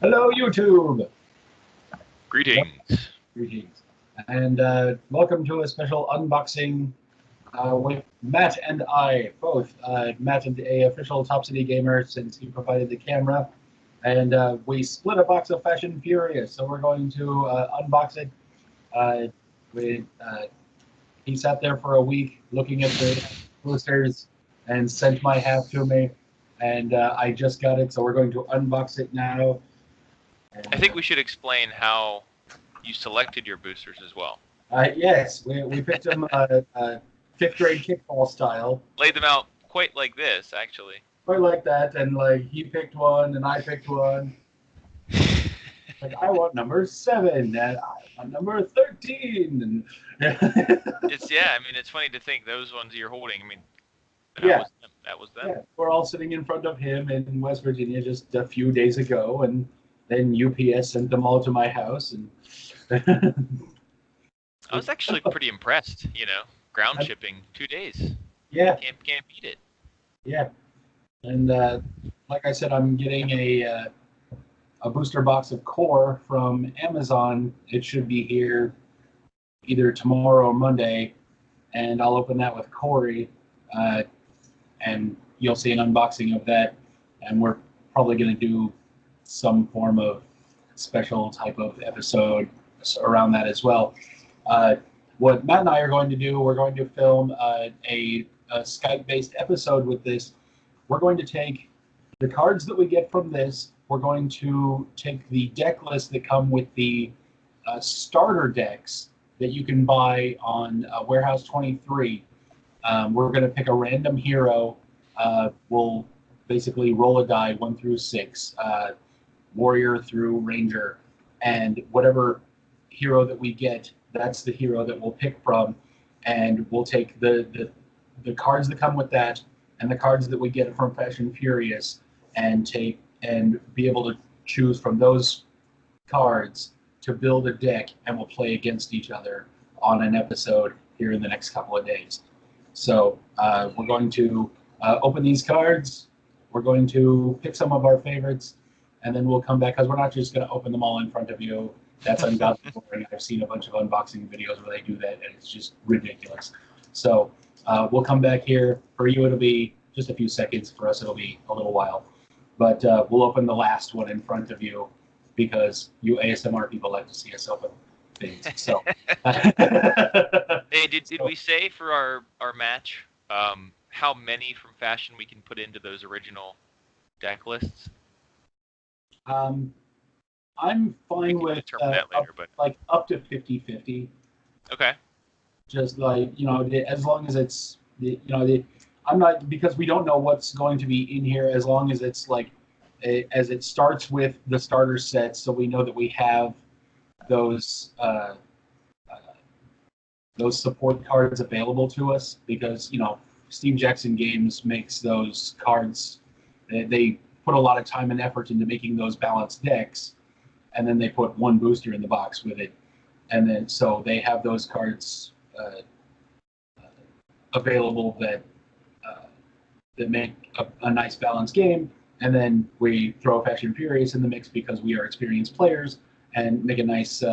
Hello, YouTube. Greetings. Greetings, and welcome to a special unboxing with Matt and I both. Matt is a official Top City gamer since he provided the camera, and we split a box of Fashion Furious. So we're going to unbox it. Uh, we He sat there for a week looking at the posters and sent my half to me, and I just got it. So we're going to unbox it now. I And, think we should explain how you selected your boosters as well. yes, we picked them fifth grade kickball style, Laid them out quite like this, actually. quite like that. And like he picked one, and I picked one. Like I want number 7, and I want number 13. And It's funny to think those ones you're holding. That yeah, was them. That was them. yeah, we're all sitting in front of him in West Virginia just a few days ago, and then UPS sent them all to my house, and I was actually pretty impressed. Ground shipping 2 days. yeah, Can't beat it. yeah. And like I said, I'm getting a booster box of Core from Amazon. It should be here either tomorrow or Monday, and I'll open that with Corey, and you'll see an unboxing of that. And we're probably going to do some form of special type of episode around that as well. What Matt and I are going to do, we're going to film a Skype-based episode with this. We're going to take the cards that we get from this. We're going to take the deck list that come with the starter decks that you can buy on Warehouse 23. We're going to pick a random hero. We'll basically roll a die 1 through 6, warrior through ranger, and whatever hero that we get, that's the hero that we'll pick from, and we'll take the cards that come with that and the cards that we get from Fashion Furious and be able to choose from those cards to build a deck, and we'll play against each other on an episode here in the next couple of days. So we're going to open these cards. We're going to pick some of our favorites, and then we'll come back, because we're not just going to open them all in front of you. That's ungodly boring. I've seen a bunch of unboxing videos where they do that, and it's just ridiculous. So we'll come back here. For you, it'll be just a few seconds. For us, it'll be a little while. But we'll open the last one in front of you, because you ASMR people like to see us open things. So, Hey, did we say for our match how many from Fashion we can put into those original deck lists? I'm fine with determine that later, but like up to 50-50. okay. Just like, as long as it's I'm not, because we don't know what's going to be in here, as long as it's like as it starts with the starter set, so we know that we have those support cards available to us, because Steve Jackson Games makes those cards. They put a lot of time and effort into making those balanced decks, and then they put one booster in the box with it, and then so they have those cards available that make a nice balanced game. And then we throw Fashion Furious in the mix, because we are experienced players, and make a nice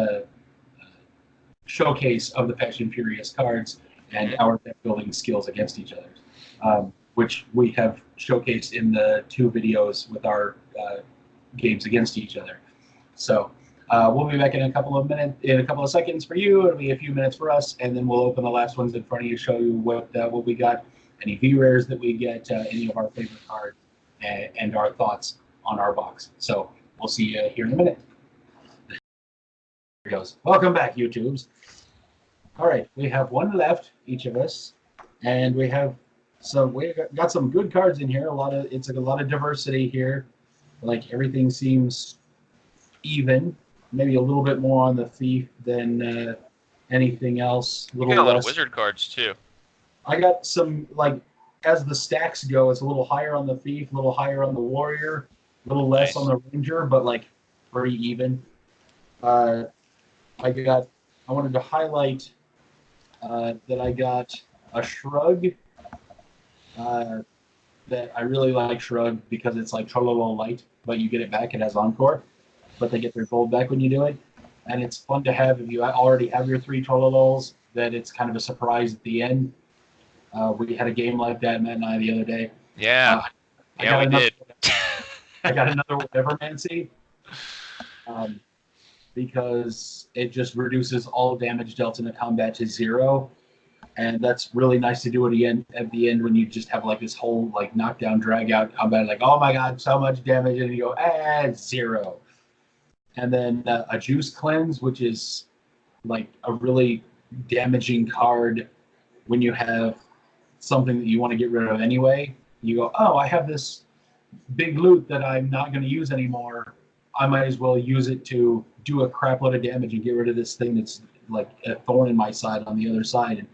showcase of the Fashion Furious cards and our deck building skills against each other, which we have showcased in the 2 videos with our games against each other. So we'll be back in a couple of seconds for you. It'll be a few minutes for us, and then we'll open the last ones in front of you, show you what we got, any V-rares that we get, any of our favorite cards, and our thoughts on our box. So we'll see you here in a minute. Here it goes. Welcome back, YouTubes. All right, we have one left, each of us, and we got some good cards in here. It's like a lot of diversity here. Like everything seems even, maybe a little bit more on the thief than anything else. You got a lot of wizard cards too. I got some, like, as the stacks go, it's a little higher on the thief, a little higher on the warrior, a little less on the ranger, but like pretty even. I wanted to highlight that I got a shrug. That I really like shrug, because it's like Trololo Light, but you get it back, it has Encore. but they get their gold back when you do it. And it's fun to have if you already have your 3 Trollolos, that it's kind of a surprise at the end. We had a game like that, Matt and I, the other day. Yeah. I Yeah, got we another, did. I got another Whatevermancy, because it just reduces all damage dealt in a combat to 0. And that's really nice to do at the end when you just have like this whole like knockdown drag out combat, like, oh my god, so much damage, and you go, 0. And then a juice cleanse, which is like a really damaging card when you have something that you want to get rid of anyway. You go, oh, I have this big loot that I'm not going to use anymore. I might as well use it to do a crap load of damage and get rid of this thing that's like a thorn in my side on the other side.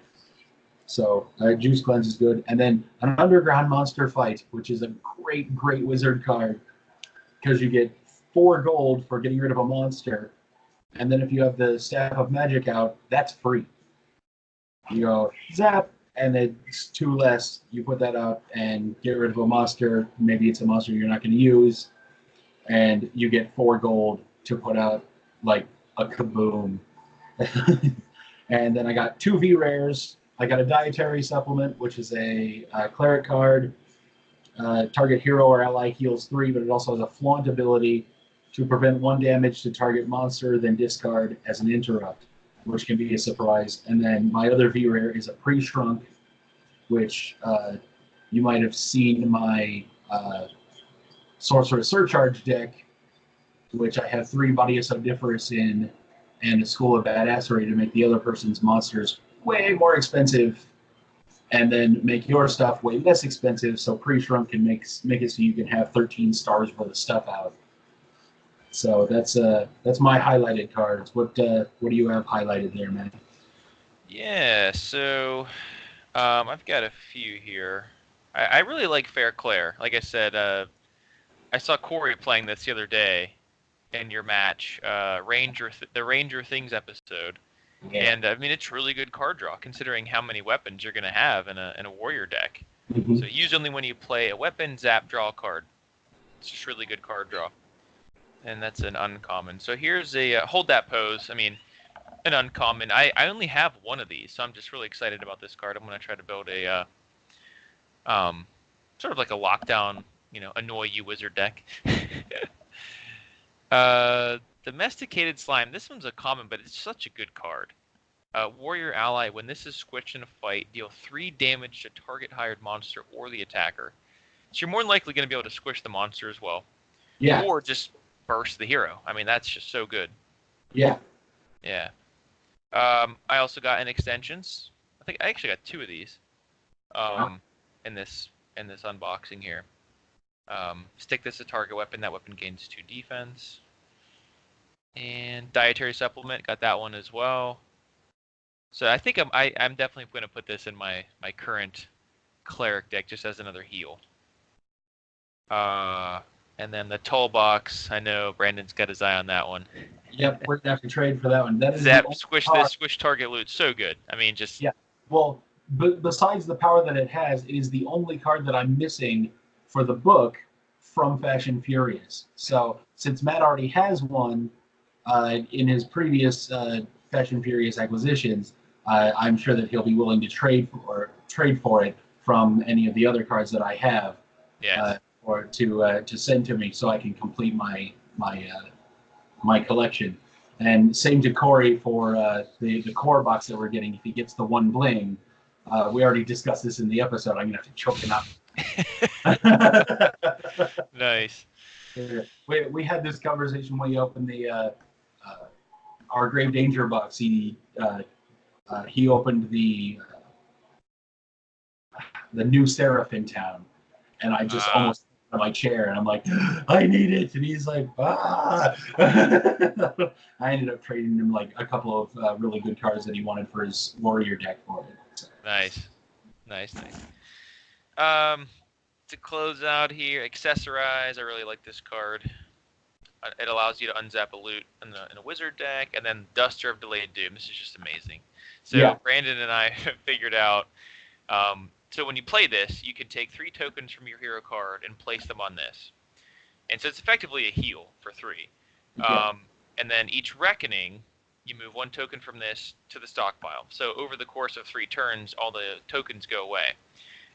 So Juice Cleanse is good. And then an Underground Monster Fight, which is a great, great wizard card, because you get 4 gold for getting rid of a monster. And then if you have the Staff of Magic out, that's free. You go, zap, and it's 2 less. You put that out and get rid of a monster. Maybe it's a monster you're not going to use. And you get 4 gold to put out like a kaboom. And then I got 2 V rares. I got a dietary supplement, which is a cleric card. Target hero or ally heals 3, but it also has a flaunt ability to prevent 1 damage to target monster, then discard as an interrupt, which can be a surprise. And then my other V rare is a pre-shrunk, which you might have seen my Sorcerer Surcharge deck, which I have 3 Body of Subniferous in and a School of Badassery to make the other person's monsters way more expensive, and then make your stuff way less expensive, so pre-shrunk can make it so you can have 13 stars worth of stuff out. So that's my highlighted cards. What do you have highlighted there, man? Yeah, so I've got a few here. I really like Fair Claire. Like I said, I saw Corey playing this the other day in your match, the Ranger Things episode. Yeah. And I mean, it's really good card draw considering how many weapons you're going to have in a warrior deck. Mm-hmm. So use only when you play a weapon, zap, draw a card. It's just really good card draw. And that's an uncommon. So here's a hold that pose. I mean, an uncommon. I only have one of these, so I'm just really excited about this card. I'm going to try to build a sort of like a lockdown, annoy you wizard deck. Domesticated Slime. This one's a common, but it's such a good card. Warrior ally, when this is squished in a fight, deal 3 damage to target hired monster or the attacker. So you're more than likely going to be able to squish the monster as well. Yeah. Or just burst the hero. I mean, that's just so good. Yeah. Yeah. I also got an extensions. I think I actually got 2 of these. In this unboxing here. Stick this to target weapon. That weapon gains 2 defense. And dietary supplement, got that one as well. So I think I'm definitely going to put this in my current cleric deck just as another heal. And then the toolbox, I know Brandon's got his eye on that one. Yep, we're gonna have to trade for that one. That is Zap, squish this, squish target loot, so good. I mean, just yeah. Well, besides the power that it has, it is the only card that I'm missing for the book from Fashion Furious. So since Matt already has one in his previous Fashion Furious acquisitions, I'm sure that he'll be willing to trade for it from any of the other cards that I have, or to send to me so I can complete my collection. And same to Corey for the core box that we're getting. If he gets the 1 bling, we already discussed this in the episode. I'm gonna have to choke him out. Nice. We had this conversation when he opened our Grave Danger box. He opened the new Seraph in town, and I just almost out of my chair, and I'm like, I need it, and he's like, ah. I ended up trading him like a couple of really good cards that he wanted for his warrior deck for it. So. Nice. To close out here, accessorize. I really like this card. It allows you to unzap a loot in a wizard deck, and then Duster of Delayed Doom. This is just amazing. So yeah. Brandon and I figured out. So when you play this, you can take 3 tokens from your hero card and place them on this. And so it's effectively a heal for 3. Yeah. And then each reckoning, you move 1 token from this to the stockpile. So over the course of 3 turns, all the tokens go away.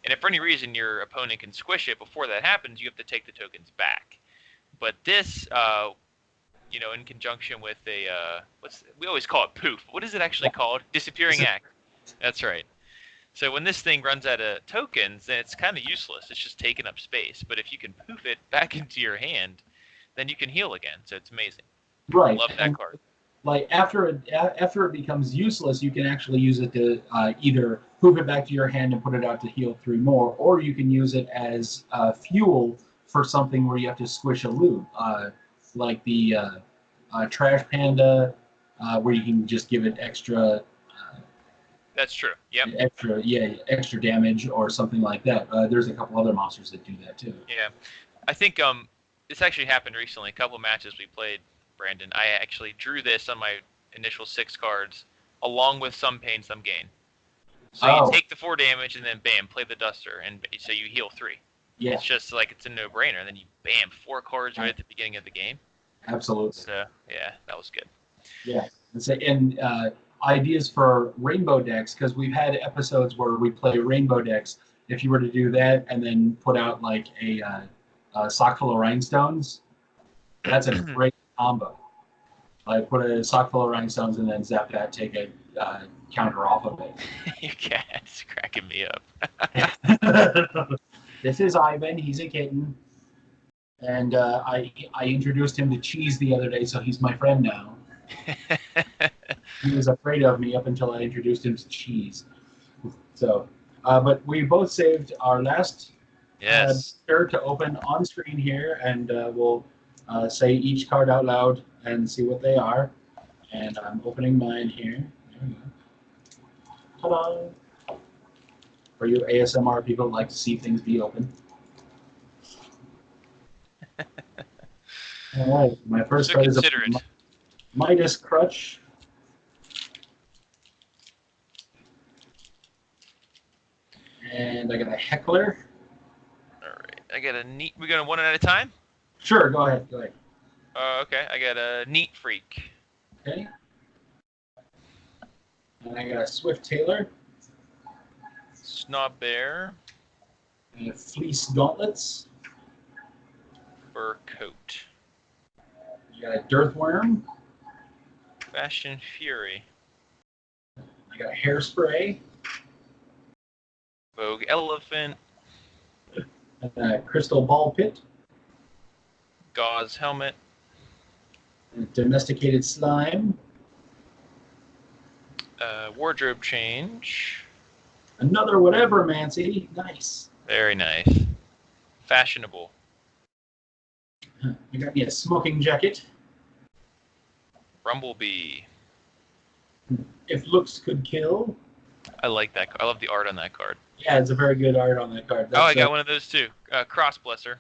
And if for any reason your opponent can squish it before that happens, you have to take the tokens back. But this, in conjunction with we always call it poof. What is it actually called? Disappearing act. That's right. So when this thing runs out of tokens, then it's kind of useless. It's just taking up space. But if you can poof it back into your hand, then you can heal again. So it's amazing. Right. Love that card. Like after it becomes useless, you can actually use it to either poof it back to your hand and put it out to heal 3 more, or you can use it as fuel for something where you have to squish a loot, like the Trash Panda, where you can just give it extra. That's true. Yep. Extra damage or something like that. There's a couple other monsters that do that too. Yeah, I think this actually happened recently. A couple of matches we played, Brandon. I actually drew this on my initial 6 cards, along with some pain, some gain. So you take the 4 damage and then bam, play the Duster, and so you heal 3. Yeah. It's just like it's a no-brainer. And then you bam, 4 cards right at the beginning of the game. Absolutely. So yeah, that was good. Yeah, and ideas for rainbow decks, because we've had episodes where we play rainbow decks. If you were to do that and then put out like a sock full of rhinestones, that's a great combo. Like put a sock full of rhinestones and then zap that, take a counter off of it. Your cat's cracking me up. This is Ivan. He's a kitten. And I introduced him to Cheese the other day, so he's my friend now. He was afraid of me up until I introduced him to Cheese. So, but we both saved our last card to open on screen here, and we'll say each card out loud and see what they are. And I'm opening mine here. There we go. Ta-da! For you ASMR people who like to see things be open. All right, my first card is a Midas Crutch. And I got a Heckler. All right, I got a neat. We're going 1 at a time? Sure, go ahead. Okay, I got a Neat Freak. Okay. And I got a Swift Tailor. Snob Bear. And a Fleece Gauntlets. Fur Coat. You got a Dearthworm. Fashion Fury. I got a Hairspray. Vogue Elephant. And a Crystal Ball Pit. Gauze Helmet. And Domesticated Slime. Wardrobe Change. Another whatever, Mancy. Nice. Very nice. Fashionable. You got me a Smoking Jacket. Rumblebee. If Looks Could Kill. I like that. I love the art on that card. Yeah, it's a very good art on that card. I got one of those too. Cross Blesser.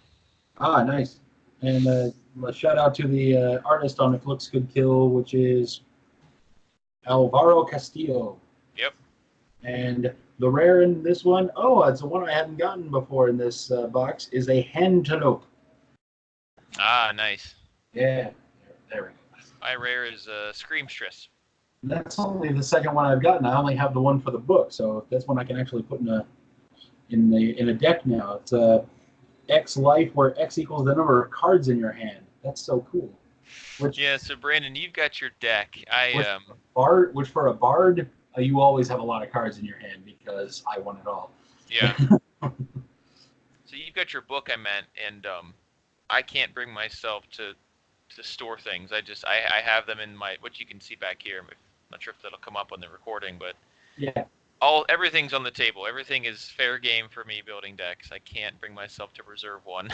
Ah, nice. And a shout out to the artist on If Looks Could Kill, which is Alvaro Castillo. Yep. And the rare in this one, it's the one I hadn't gotten before in this box, is a Hentelope. Ah, nice. Yeah, there we go. My rare is Screamstress. That's only the second one I've gotten. I only have the one for the book, so that's one I can actually put in a deck now. It's X life, where X equals the number of cards in your hand. That's so cool. So Brandon, you've got your deck. Which for a bard, you always have a lot of cards in your hand because I won it all. Yeah. So you've got your book, I meant, and I can't bring myself to store things. I have them in what you can see back here. I'm not sure if that'll come up on the recording, but yeah. Everything's on the table. Everything is fair game for me building decks. I can't bring myself to reserve one.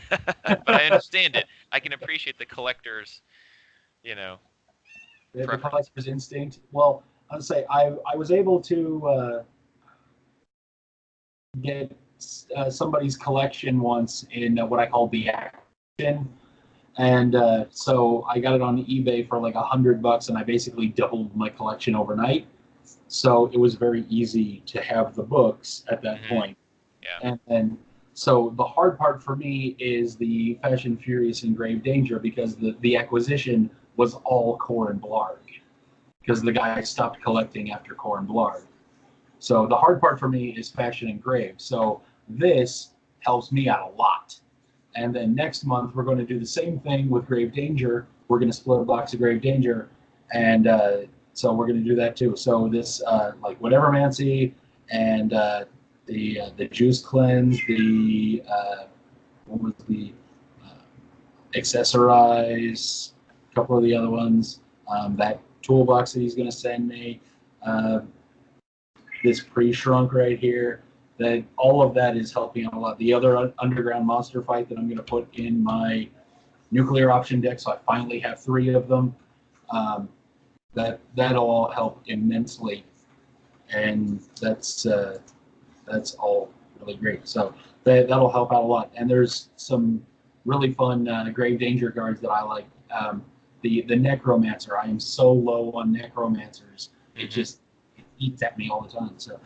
But I understand it. I can appreciate the collector's, the collector's instinct. Well, I'll say I was able to get somebody's collection once in what I call the action. And so I got it on eBay for like $100, and I basically doubled my collection overnight. So it was very easy to have the books at that point. Yeah. And So the hard part for me is the Fashion Furious and Grave Danger, because the acquisition was all core and blarg, because the guy stopped collecting after core and blarg. So the hard part for me is Fashion and Grave. So this helps me out a lot. And then next month we're going to do the same thing with Grave Danger. We're going to split a box of Grave Danger, and so we're going to do that too. So this like whatever Mancy and the Juice Cleanse, the what was the Accessorize, a couple of the other ones, that toolbox that he's going to send me, this pre-shrunk right here, that all of that is helping out a lot. The other underground monster fight that I'm going to put in my nuclear option deck, so I finally have 3 of them. That'll all help immensely, and that's all really great. So that'll help out a lot. And there's some really fun Grave Danger cards that I like. The Necromancer. I am so low on Necromancers. It just eats at me all the time. So,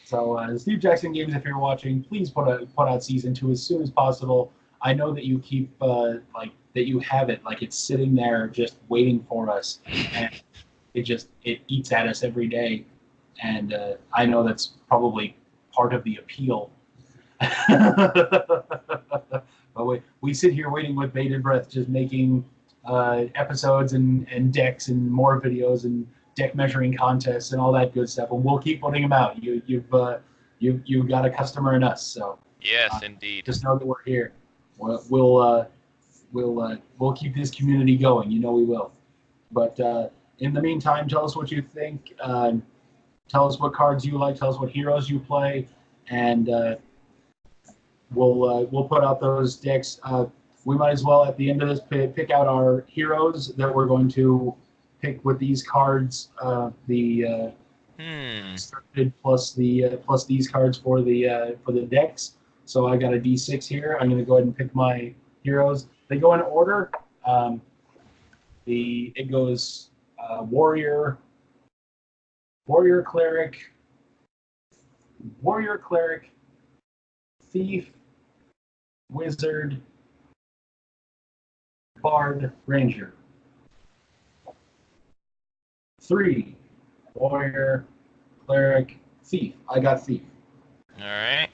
so Steve Jackson Games, if you're watching, please put out season 2 as soon as possible. I know that you keep like that you have it, like it's sitting there just waiting for us, and it eats at us every day, and I know that's probably part of the appeal. But we sit here waiting with bated breath, just making episodes and decks and more videos and deck measuring contests and all that good stuff, and we'll keep putting them out. You've got a customer in us, so yes, indeed. Just know that we're here. We'll keep this community going. You know we will. But in the meantime, tell us what you think. Tell us what cards you like. Tell us what heroes you play, and we'll put out those decks. We might as well at the end of this pick out our heroes that we're going to pick with these cards. Started plus these cards for the decks. So I got a D6 here. I'm going to go ahead and pick my heroes. They go in order. It goes warrior, cleric, thief, wizard, bard, ranger. 3, warrior, cleric, thief. I got thief. All right.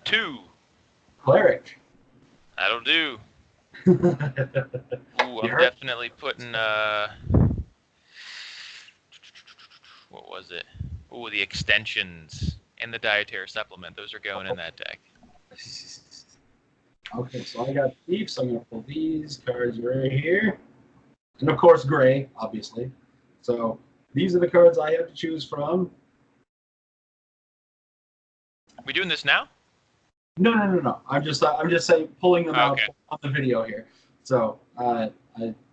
2. Cleric. That'll do. Ooh, I'm definitely putting what was it? Ooh, the extensions and the dietary supplement. Those are going in that deck. Okay, so I got thief, so I'm gonna pull these cards right here. And of course gray, obviously. So these are the cards I have to choose from. We doing this now? No. I'm just saying, pulling them out on the video here. So,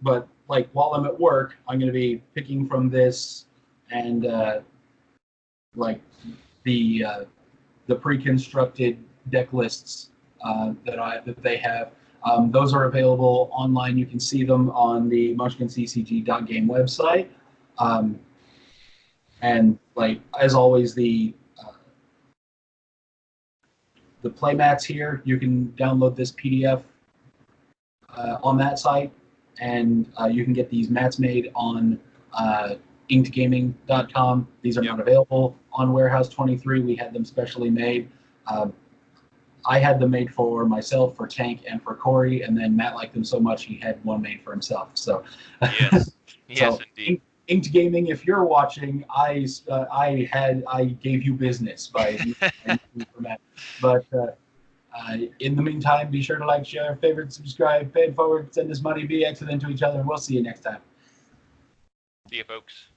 but like while I'm at work, I'm going to be picking from this and like the pre-constructed deck lists that they have. Those are available online. You can see them on the MunchkinCCG.game website. And like as always, the playmats here, you can download this PDF on that site, and you can get these mats made on inkedgaming.com. These are not available on Warehouse 23. We had them specially made. I had them made for myself, for Tank, and for Corey, and then Matt liked them so much he had one made for himself. So yes, so, indeed. Inked Gaming, if you're watching, I gave you business by for Matt. But in the meantime, be sure to like, share, favorite, subscribe, pay it forward, send us money, be excellent to each other, and we'll see you next time. See you, folks.